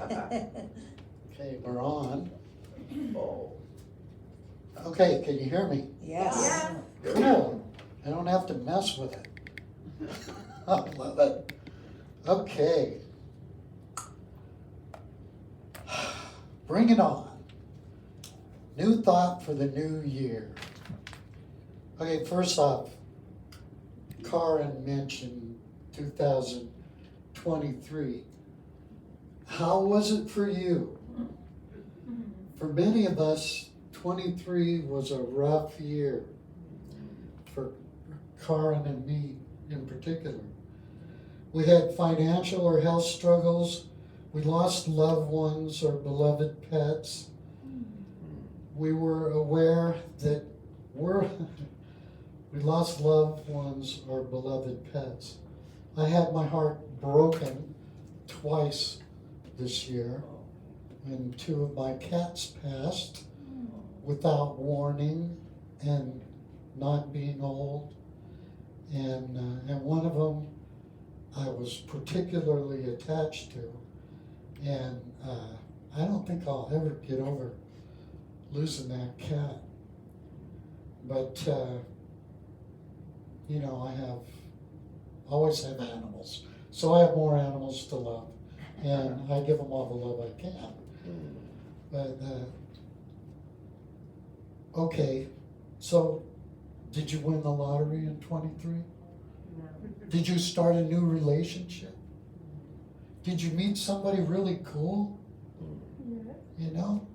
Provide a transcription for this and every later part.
Okay, we're on. Oh. Okay, can you hear me? Yes. Yeah. Cool. I don't have to mess with it. I love it. Okay. Bring it on. New thought for the new year. Okay, first off, Karen mentioned 2023. How was it for you? For many of us, 23 was a rough year. For Karen and me in particular. We had financial or health struggles. We lost loved ones or beloved pets. We were aware that we lost loved ones or beloved pets. I had my heart broken twice this year, and 2 of my cats passed without warning and not being old. And one of them I was particularly attached to, and I don't think I'll ever get over losing that cat. But you know, I always have animals, so I have more animals to love, and I give them all the love I can. But okay, so did you win the lottery in 23? No. Did you start a new relationship? Did you meet somebody really cool? You know?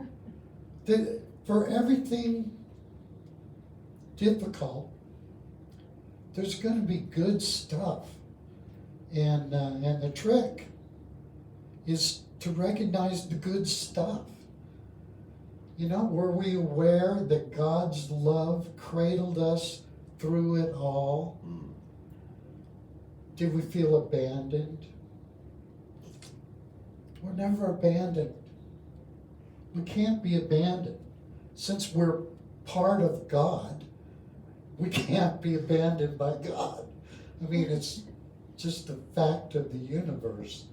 For everything difficult, there's going to be good stuff. And the trick is to recognize the good stuff. You know, were we aware that God's love cradled us through it all? Did we feel abandoned? We're never abandoned. We can't be abandoned. Since we're part of God, we can't be abandoned by God. I mean, it's just a fact of the universe.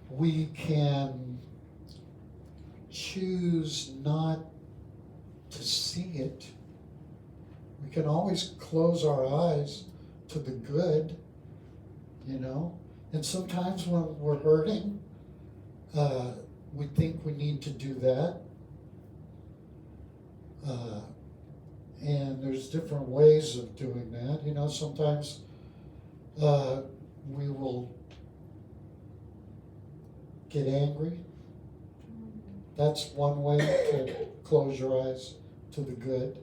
We can choose not to see it. We can always close our eyes to the good, you know. And sometimes when we're hurting, we think we need to do that. And there's different ways of doing that. You know, sometimes we will get angry. That's one way to close your eyes to the good.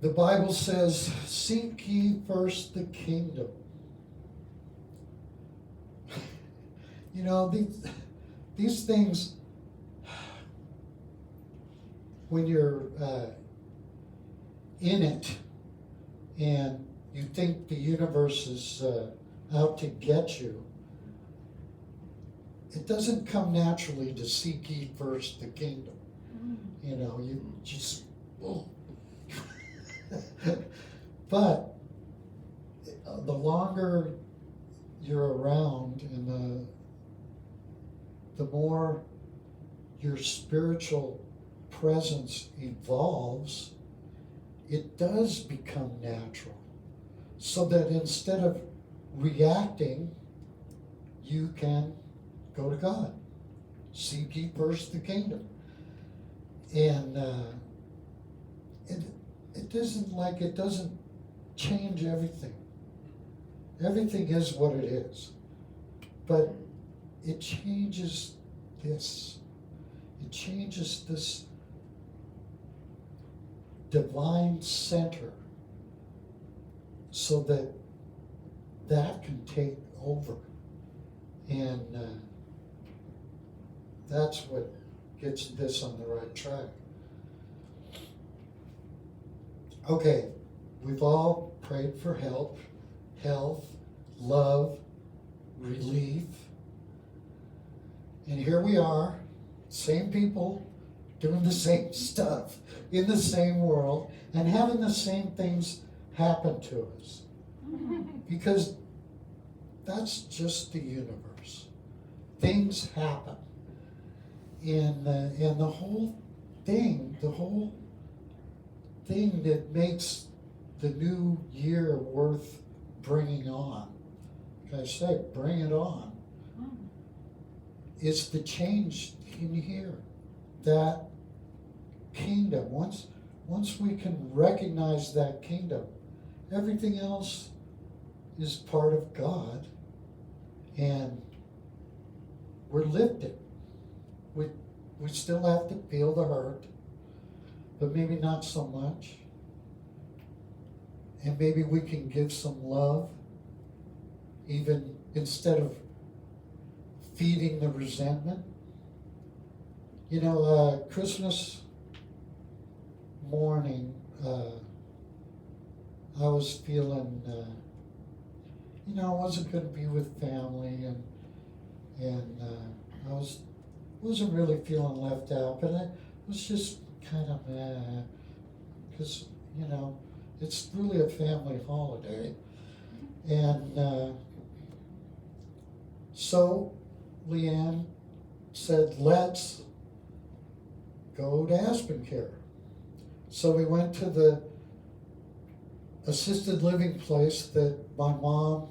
The Bible says, seek ye first the kingdom. You know, these things, when you're in it and you think the universe is out to get you, it doesn't come naturally to seek ye first the kingdom. You know, you just, but the longer you're around and the more your spiritual presence evolves, it does become natural. So that instead of reacting, you can go to God. Seek ye first the kingdom. And it doesn't change everything. Everything is what it is. But it changes this. It changes this divine center so that can take over. And that's what gets this on the right track. Okay, we've all prayed for help, health, love, relief. And here we are, same people, doing the same stuff in the same world and having the same things happen to us. Because that's just the universe. Things happen. And the whole thing that makes the new year worth bringing on, like I say, bring it on, is the change in here. That kingdom, once we can recognize that kingdom, everything else is part of God, and we're lifted. We still have to feel the hurt, but maybe not so much. And maybe we can give some love, even instead of feeding the resentment. You know, Christmas morning, I was feeling, I wasn't going to be with family, and I wasn't really feeling left out, but I was just kind of meh, because, it's really a family holiday. And so Leanne said, let's go to Aspen Care. So we went to the assisted living place that my mom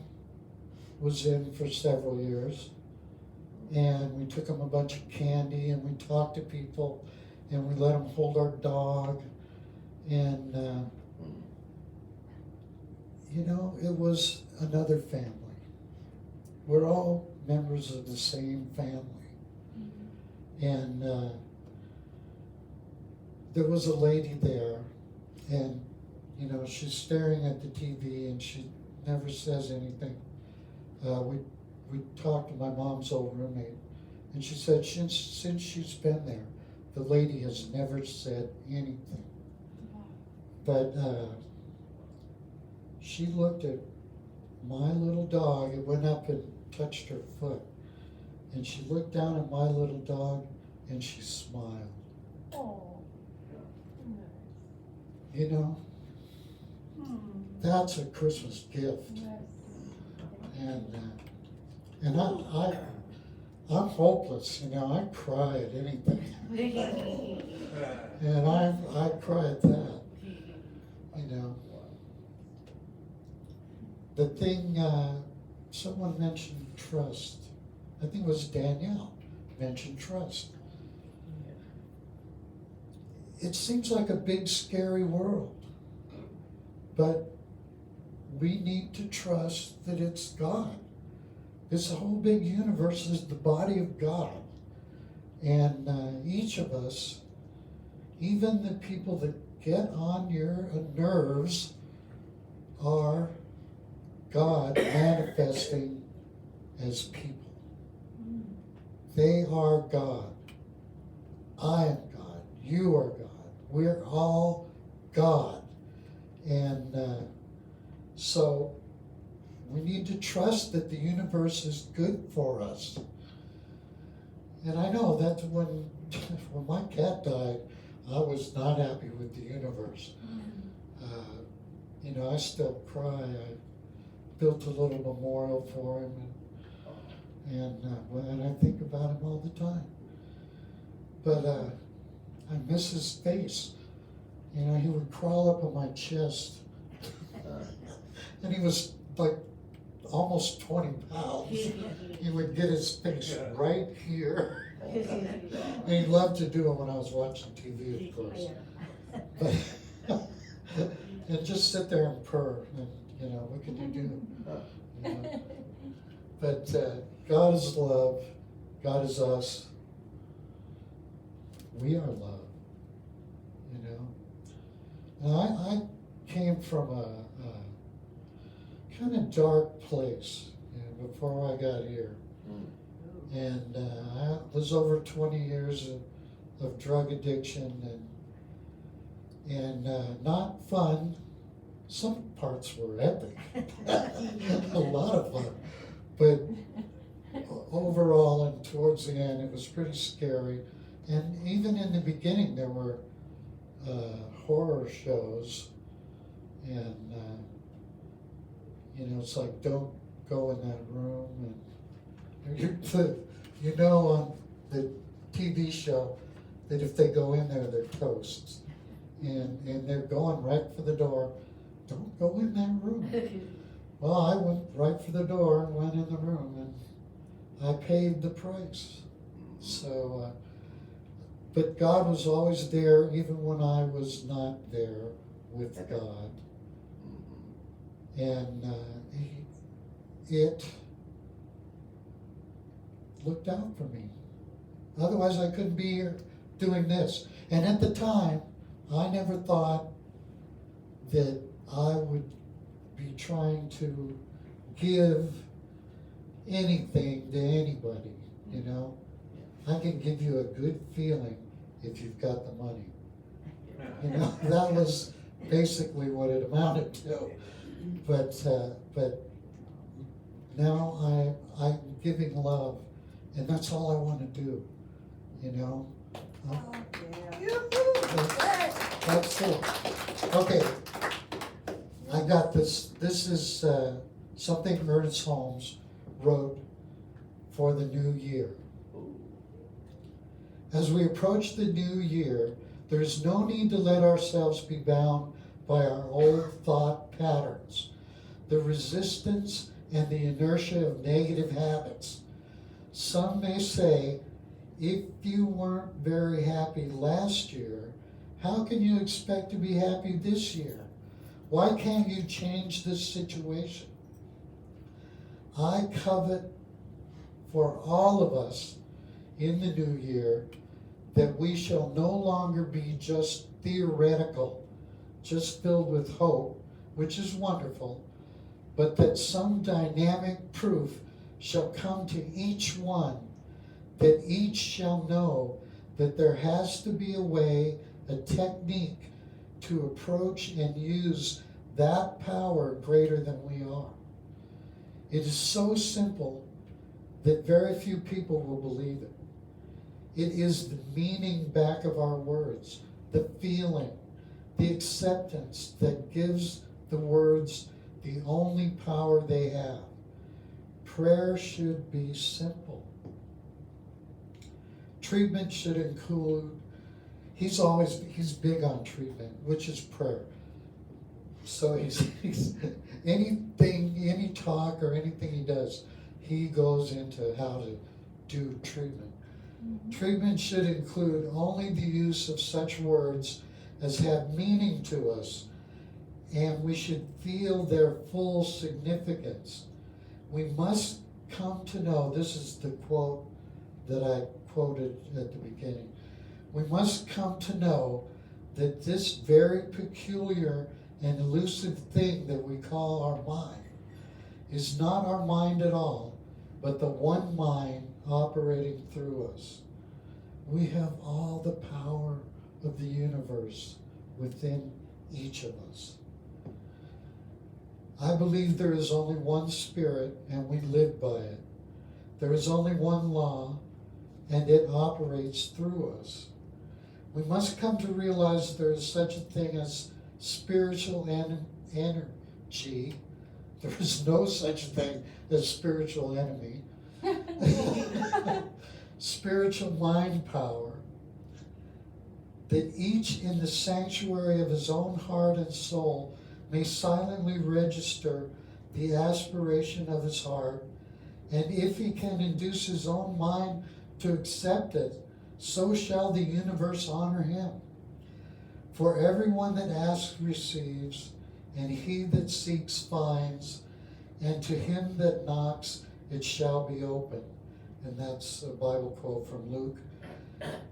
was in for several years. And we took them a bunch of candy, and we talked to people, and we let them hold our dog. And, it was another family. We're all members of the same family. And there was a lady there, and, she's staring at the TV, and she never says anything. We talked to my mom's old roommate, and she said since she's been there, the lady has never said anything. But she looked at my little dog. It went up and touched her foot, and she looked down at my little dog, and she smiled. Oh. That's a Christmas gift. Yes. And I'm hopeless, I cry at anything. And I cry at that, The thing, someone mentioned trust. I think it was Danielle mentioned trust. It seems like a big, scary world, but we need to trust that it's God. This whole big universe is the body of God. And each of us, even the people that get on your nerves, are God manifesting as people. They are God. I am God. You are God. We're all God. And so we need to trust that the universe is good for us. And I know that when my cat died, I was not happy with the universe. I still cry. I built a little memorial for him, and I think about him all the time. But I miss his face. He would crawl up on my chest, and he was like almost 20 pounds. He would get his face right here. And he loved to do it when I was watching TV, of course. But, and just sit there and purr, and what can you do? But God is love. God is us. We are love. And I came from a kind of dark place before I got here. And I was over 20 years of drug addiction and not fun. Some parts were epic, a lot of fun. But overall and towards the end, it was pretty scary. And even in the beginning, there were horror shows, and it's like, don't go in that room, and you know on the TV show that if they go in there, they're toast, and they're going right for the door. Don't go in that room. Well, I went right for the door and went in the room, and I paid the price. So, but God was always there even when I was not there with God. And it looked out for me. Otherwise, I couldn't be here doing this. And at the time, I never thought that I would be trying to give anything to anybody, you know. I can give you a good feeling if you've got the money. You know, that was basically what it amounted to. But now I'm giving love, and that's all I want to do, you know. Oh, yeah. That's it. Okay, I got this. This is something Ernest Holmes wrote for the new year. As we approach the new year, there is no need to let ourselves be bound by our old thought patterns, the resistance and the inertia of negative habits. Some may say, if you weren't very happy last year, how can you expect to be happy this year? Why can't you change this situation? I covet for all of us in the new year that we shall no longer be just theoretical, just filled with hope, which is wonderful, but that some dynamic proof shall come to each one, that each shall know that there has to be a way, a technique to approach and use that power greater than we are. It is so simple that very few people will believe it. It is the meaning back of our words, the feeling, the acceptance that gives the words the only power they have. Prayer should be simple. Treatment should include, he's big on treatment, which is prayer. So he's anything, any talk or anything he does, he goes into how to do treatment. Mm-hmm. Treatment should include only the use of such words as have meaning to us, and we should feel their full significance. We must come to know, this is the quote that I quoted at the beginning, we must come to know that this very peculiar and elusive thing that we call our mind is not our mind at all, but the one mind operating through us. We have all the power of the universe within each of us. I believe there is only one spirit and we live by it. There is only one law and it operates through us. We must come to realize there is such a thing as spiritual energy. There is no such thing as spiritual enemy. Spiritual mind power, that each in the sanctuary of his own heart and soul may silently register the aspiration of his heart, and if he can induce his own mind to accept it, so shall the universe honor him. For everyone that asks receives, and he that seeks finds, and to him that knocks it shall be opened. And that's a Bible quote from Luke.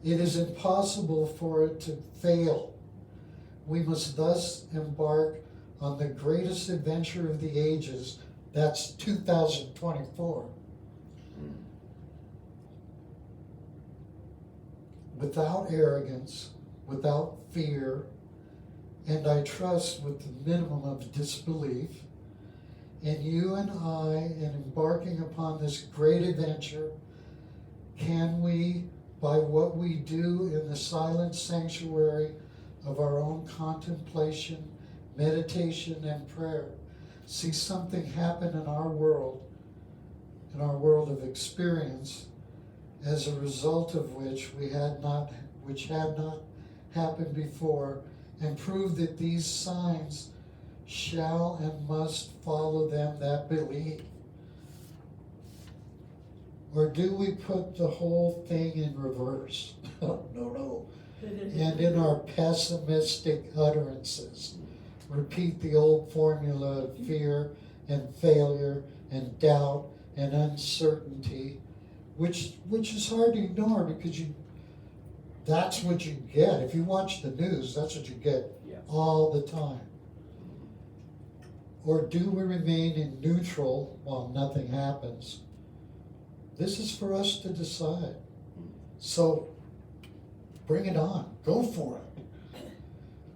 It is impossible for it to fail. We must thus embark on the greatest adventure of the ages. That's 2024. Without arrogance, without fear, and I trust with the minimum of disbelief. And you and I, in embarking upon this great adventure, can we, by what we do in the silent sanctuary of our own contemplation, meditation, and prayer, see something happen in our world in our world of experience, as a result of which had not happened before, and prove that these signs shall and must follow them that believe? Or do we put the whole thing in reverse? No. And in our pessimistic utterances, repeat the old formula of fear and failure and doubt and uncertainty, which is hard to ignore because that's what you get. If you watch the news, that's what you get all the time. Or do we remain in neutral while nothing happens? This is for us to decide. So bring it on. Go for it.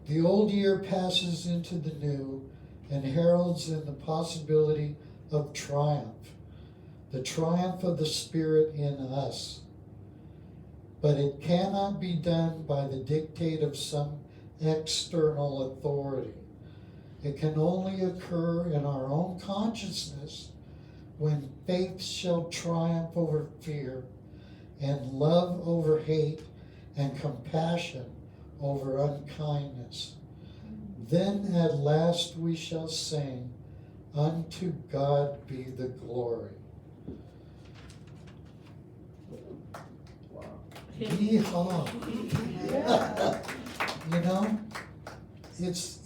The old year passes into the new and heralds in the possibility of triumph, the triumph of the Spirit in us. But it cannot be done by the dictate of some external authority. It can only occur in our own consciousness when faith shall triumph over fear, and love over hate, and compassion over unkindness. Then at last we shall sing, unto God be the glory. Wow. Yeehaw. You know, it's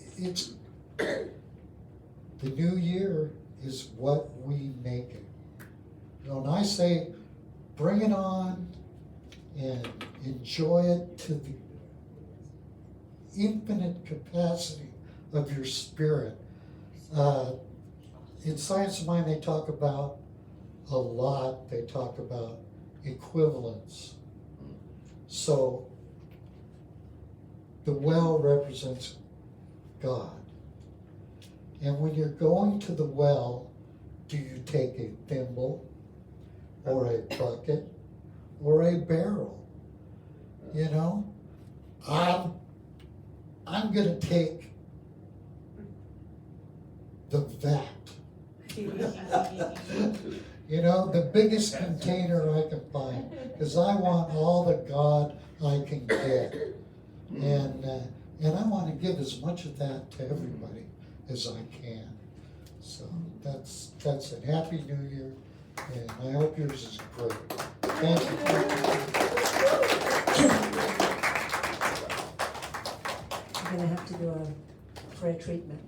the new year is what we make it. You know, and I say, bring it on and enjoy it to the infinite capacity of your spirit. In Science of Mind, they talk about equivalence. So the well represents God. And when you're going to the well, do you take a thimble or a bucket or a barrel? You know, I'm gonna take the vat. You know, the biggest container I can find, because I want all the God I can get. And I want to give as much of that to everybody as I can. So that's it. Happy New Year, and I hope yours is great. Thank you. I'm gonna have to do a prayer treatment.